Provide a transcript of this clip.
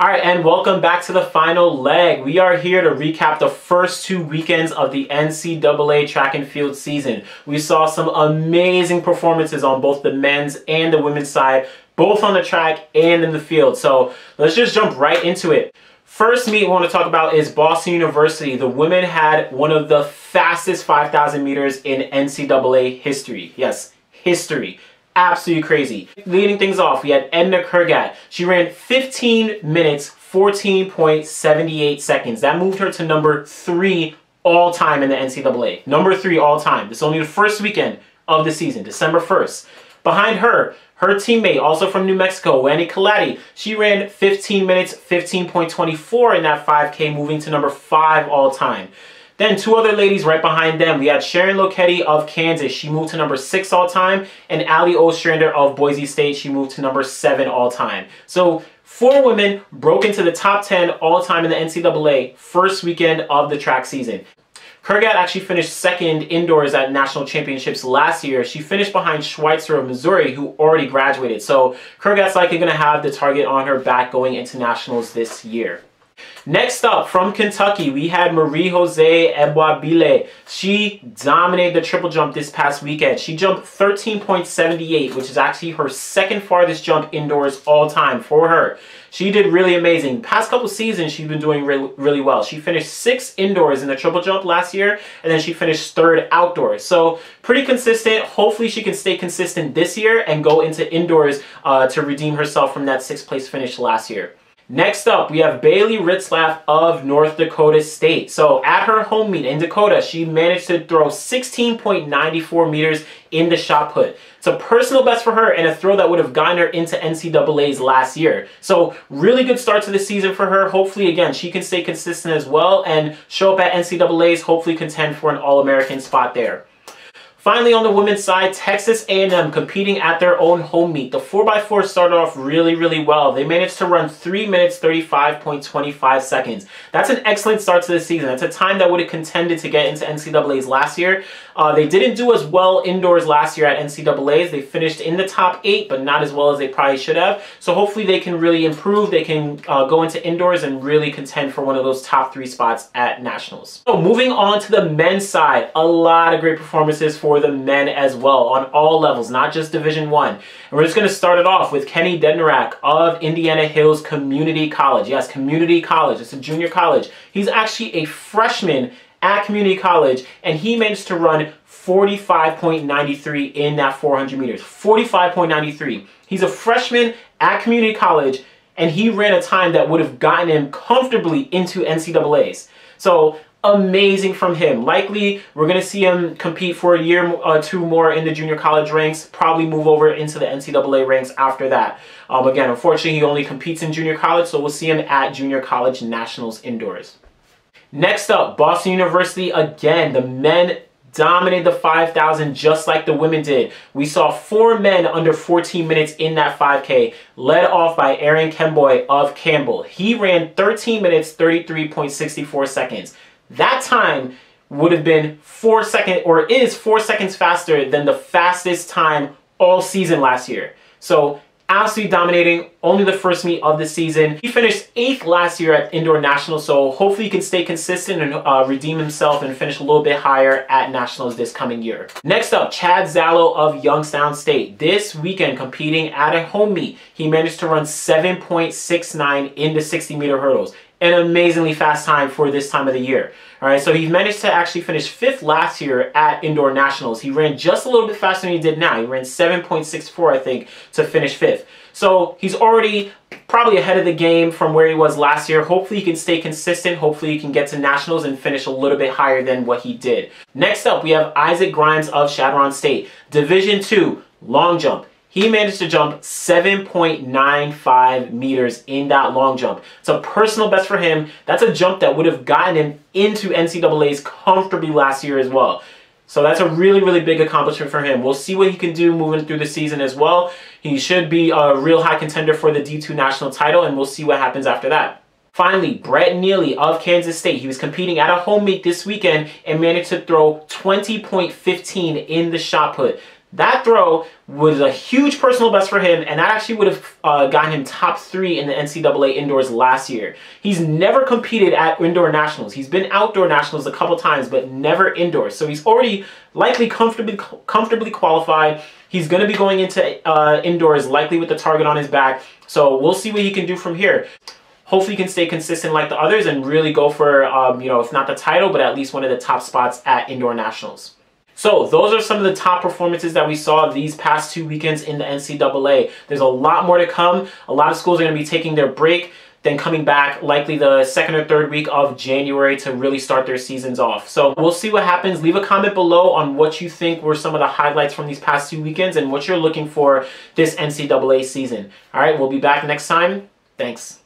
Alright, and welcome back to the final leg. We are here to recap the first 2 weekends of the NCAA track and field season. We saw some amazing performances on both the men's and the women's side, both on the track and in the field. So let's just jump right into it. First meet we want to talk about is Boston University. The women had one of the fastest 5,000 meters in NCAA history. Yes, history. Absolutely crazy. Leading things off, we had Edna Kurgat. She ran 15 minutes, 14.78 seconds. That moved her to number 3 all time in the NCAA. Number 3 all time. This is only the first weekend of the season, December 1st. Behind her, her teammate, also from New Mexico, Wendy Kalati, she ran 15 minutes, 15.24 in that 5K, moving to number 5 all time. Then 2 other ladies right behind them. We had Sharon Lokedi of Kansas. She moved to number 6 all time. And Ali Ostrander of Boise State. She moved to number 7 all time. So 4 women broke into the top 10 all time in the NCAA first weekend of the track season. Kurgat actually finished 2nd indoors at national championships last year. She finished behind Schweitzer of Missouri, who already graduated. So Kurgat's likely going to have the target on her back going into nationals this year. Next up, from Kentucky, we had Marie-Jose Ebwabile. She dominated the triple jump this past weekend. She jumped 13.78, which is actually her 2nd farthest jump indoors all time for her. She did really amazing. Past couple seasons, she's been doing really well. She finished 6th indoors in the triple jump last year, and then she finished 3rd outdoors. So pretty consistent. Hopefully she can stay consistent this year and go into indoors to redeem herself from that 6th place finish last year. Next up, we have Bailey Ritzlaff of North Dakota State. So at her home meet in Dakota, she managed to throw 16.94 meters in the shot put. It's a personal best for her and a throw that would have gotten her into NCAAs last year. So really good start to the season for her. Hopefully, again, she can stay consistent as well and show up at NCAAs, hopefully contend for an All-American spot there. Finally, on the women's side, Texas A&M competing at their own home meet. The 4x4 started off really well. They managed to run 3 minutes, 35.25 seconds. That's an excellent start to the season. That's a time that would have contended to get into NCAAs last year. They didn't do as well indoors last year at NCAAs. They finished in the top 8, but not as well as they probably should have. So hopefully they can really improve. They can go into indoors and really contend for one of those top 3 spots at nationals. So moving on to the men's side, a lot of great performances for the men as well on all levels, not just Division 1. And we're just going to start it off with Kenny Dednarak of Indiana Hills Community College. Yes, Community College. It's a junior college. He's actually a freshman at Community College, and he managed to run 45.93 in that 400 meters. 45.93. He's a freshman at Community College, and he ran a time that would have gotten him comfortably into NCAAs. So amazing from him. Likely, we're going to see him compete for a year or 2 more in the junior college ranks, probably move over into the NCAA ranks after that. Again, unfortunately, he only competes in junior college, so we'll see him at junior college nationals indoors. Next up, Boston University again. The men dominated the 5,000 just like the women did. We saw 4 men under 14 minutes in that 5K, led off by Aaron Kemboy of Campbell. He ran 13 minutes, 33.64 seconds. That time would have been 4 seconds, or is 4 seconds faster than the fastest time all season last year. So absolutely dominating, only the first meet of the season. He finished 8th last year at Indoor Nationals, so hopefully he can stay consistent and redeem himself and finish a little bit higher at Nationals this coming year. Next up, Chad Zallo of Youngstown State. This weekend competing at a home meet, he managed to run 7.69 in the 60-meter hurdles. An amazingly fast time for this time of the year. All right, so he managed to actually finish 5th last year at Indoor Nationals. He ran just a little bit faster than he did now. He ran 7.64, I think, to finish 5th. So he's already probably ahead of the game from where he was last year. Hopefully he can stay consistent. Hopefully he can get to nationals and finish a little bit higher than what he did. Next up, we have Isaac Grimes of Chadron State. Division 2, long jump. He managed to jump 7.95 meters in that long jump. It's a personal best for him. That's a jump that would have gotten him into NCAAs comfortably last year as well. So that's a really big accomplishment for him. We'll see what he can do moving through the season as well. He should be a real high contender for the D2 national title, and we'll see what happens after that. Finally, Brett Neely of Kansas State. He was competing at a home meet this weekend and managed to throw 20.15 in the shot put. That throw was a huge personal best for him, and that actually would have gotten him top 3 in the NCAA indoors last year. He's never competed at indoor nationals. He's been outdoor nationals a couple times, but never indoors. So he's already likely comfortably qualified. He's going to be going into indoors likely with the target on his back. So we'll see what he can do from here. Hopefully he can stay consistent like the others and really go for, you know, if not the title, but at least one of the top spots at indoor nationals. So those are some of the top performances that we saw these past 2 weekends in the NCAA. There's a lot more to come. A lot of schools are going to be taking their break, then coming back likely the 2nd or 3rd week of January to really start their seasons off. So we'll see what happens. Leave a comment below on what you think were some of the highlights from these past 2 weekends and what you're looking for this NCAA season. All right, we'll be back next time. Thanks.